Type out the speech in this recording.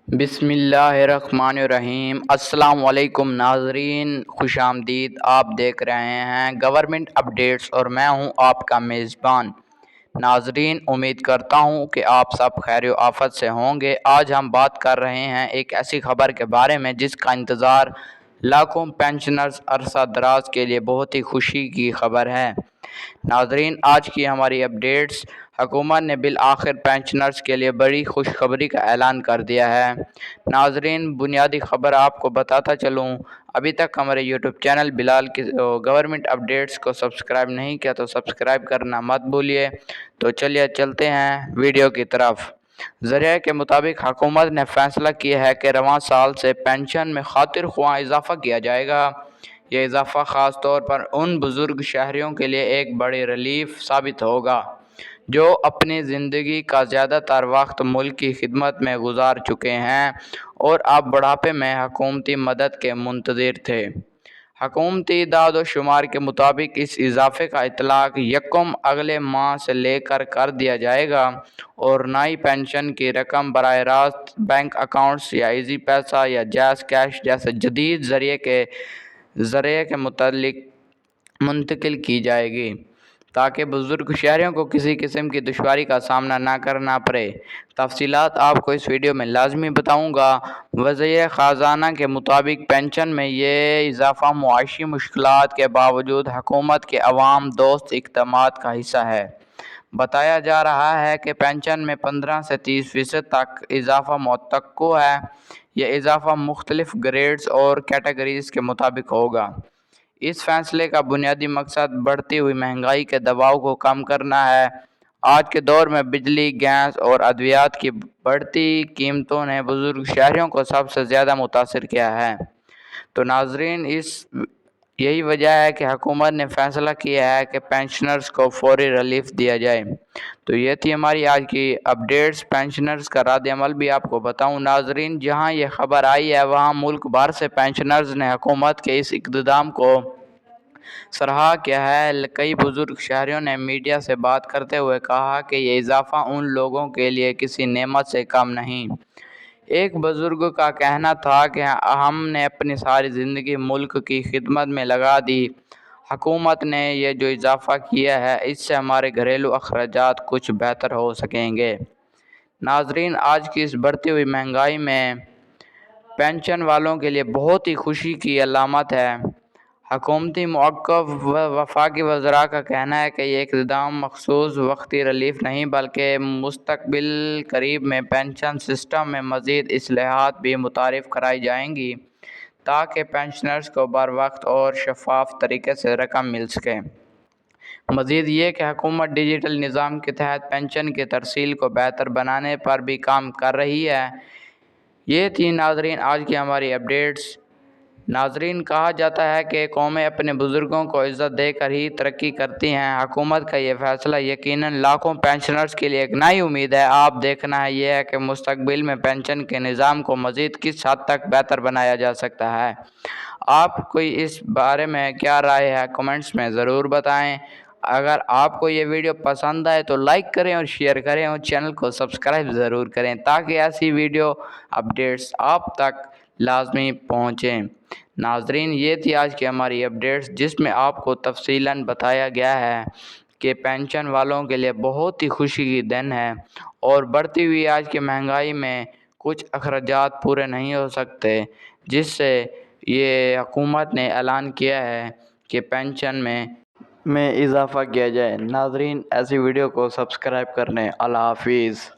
بسم اللہ الرحمن الرحیم۔ السلام علیکم ناظرین، خوش آمدید۔ آپ دیکھ رہے ہیں گورنمنٹ اپڈیٹس اور میں ہوں آپ کا میزبان۔ ناظرین، امید کرتا ہوں کہ آپ سب خیر و عافیت سے ہوں گے۔ آج ہم بات کر رہے ہیں ایک ایسی خبر کے بارے میں جس کا انتظار لاکھوں پینشنرز عرصہ دراز کے لیے بہت ہی خوشی کی خبر ہے۔ ناظرین، آج کی ہماری اپڈیٹس: حکومت نے بالآخر پینشنرز کے لیے بڑی خوشخبری کا اعلان کر دیا ہے۔ ناظرین، بنیادی خبر آپ کو بتاتا چلوں، ابھی تک ہمارے یوٹیوب چینل بلال کی گورنمنٹ اپڈیٹس کو سبسکرائب نہیں کیا تو سبسکرائب کرنا مت بھولیے۔ تو چلیے چلتے ہیں ویڈیو کی طرف۔ ذرائع کے مطابق حکومت نے فیصلہ کیا ہے کہ رواں سال سے پینشن میں خاطر خواہ اضافہ کیا جائے گا۔ یہ اضافہ خاص طور پر ان بزرگ شہریوں کے لیے ایک بڑی ریلیف ثابت ہوگا جو اپنی زندگی کا زیادہ تر وقت ملک کی خدمت میں گزار چکے ہیں اور اب بڑھاپے میں حکومتی مدد کے منتظر تھے۔ حکومتی اعداد و شمار کے مطابق اس اضافے کا اطلاق یکم اگلے ماہ سے لے کر دیا جائے گا اور نئی پینشن کی رقم براہ راست بینک اکاؤنٹس یا ایزی پیسہ یا جیز کیش جیسے جدید ذرائع کے متعلق منتقل کی جائے گی تاکہ بزرگ شہریوں کو کسی قسم کی دشواری کا سامنا نہ کرنا پڑے۔ تفصیلات آپ کو اس ویڈیو میں لازمی بتاؤں گا۔ وزیر خزانہ کے مطابق پینشن میں یہ اضافہ معاشی مشکلات کے باوجود حکومت کے عوام دوست اقدامات کا حصہ ہے۔ بتایا جا رہا ہے کہ پینشن میں 15 سے 30% تک اضافہ متوقع ہے۔ یہ اضافہ مختلف گریڈز اور کیٹیگریز کے مطابق ہوگا۔ اس فیصلے کا بنیادی مقصد بڑھتی ہوئی مہنگائی کے دباؤ کو کم کرنا ہے۔ آج کے دور میں بجلی، گیس اور ادویات کی بڑھتی قیمتوں نے بزرگ شہریوں کو سب سے زیادہ متاثر کیا ہے۔ تو ناظرین، یہی وجہ ہے کہ حکومت نے فیصلہ کیا ہے کہ پینشنرز کو فوری ریلیف دیا جائے۔ تو یہ تھی ہماری آج کی اپڈیٹس۔ پینشنرز کا رد عمل بھی آپ کو بتاؤں ناظرین، جہاں یہ خبر آئی ہے وہاں ملک بھر سے پینشنرز نے حکومت کے اس اقدام کو سراہا کیا ہے۔ کئی بزرگ شہریوں نے میڈیا سے بات کرتے ہوئے کہا کہ یہ اضافہ ان لوگوں کے لیے کسی نعمت سے کم نہیں۔ ایک بزرگ کا کہنا تھا کہ ہم نے اپنی ساری زندگی ملک کی خدمت میں لگا دی۔ حکومت نے یہ جو اضافہ کیا ہے اس سے ہمارے گھریلو اخراجات کچھ بہتر ہو سکیں گے۔ ناظرین، آج کی اس بڑھتی ہوئی مہنگائی میں پینشن والوں کے لیے بہت ہی خوشی کی علامت ہے۔ حکومتی موقف وفاقی وزراء کا کہنا ہے کہ یہ اقدام مخصوص وقتی ریلیف نہیں بلکہ مستقبل قریب میں پینشن سسٹم میں مزید اصلاحات بھی متعارف کرائی جائیں گی تاکہ پینشنرز کو بروقت اور شفاف طریقے سے رقم مل سکے۔ مزید یہ کہ حکومت ڈیجیٹل نظام کے تحت پینشن کی ترسیل کو بہتر بنانے پر بھی کام کر رہی ہے۔ یہ تھی ناظرین آج کی ہماری اپڈیٹس۔ ناظرین، کہا جاتا ہے کہ قومیں اپنے بزرگوں کو عزت دے کر ہی ترقی کرتی ہیں۔ حکومت کا یہ فیصلہ یقیناً لاکھوں پینشنرز کے لیے ایک نئی امید ہے۔ آپ دیکھنا ہے یہ ہے کہ مستقبل میں پینشن کے نظام کو مزید کس حد تک بہتر بنایا جا سکتا ہے۔ آپ کو اس بارے میں کیا رائے ہے کمنٹس میں ضرور بتائیں۔ اگر آپ کو یہ ویڈیو پسند آئے تو لائک کریں اور شیئر کریں اور چینل کو سبسکرائب ضرور کریں تاکہ ایسی ویڈیو اپڈیٹس آپ تک لازمی پہنچیں۔ ناظرین، یہ تھی آج کی ہماری اپڈیٹس جس میں آپ کو تفصیلاً بتایا گیا ہے کہ پینشن والوں کے لیے بہت ہی خوشی کی دن ہے اور بڑھتی ہوئی آج کی مہنگائی میں کچھ اخراجات پورے نہیں ہو سکتے، جس سے یہ حکومت نے اعلان کیا ہے کہ پینشن میں اضافہ کیا جائے۔ ناظرین، ایسی ویڈیو کو سبسکرائب کرنے۔ اللہ حافظ۔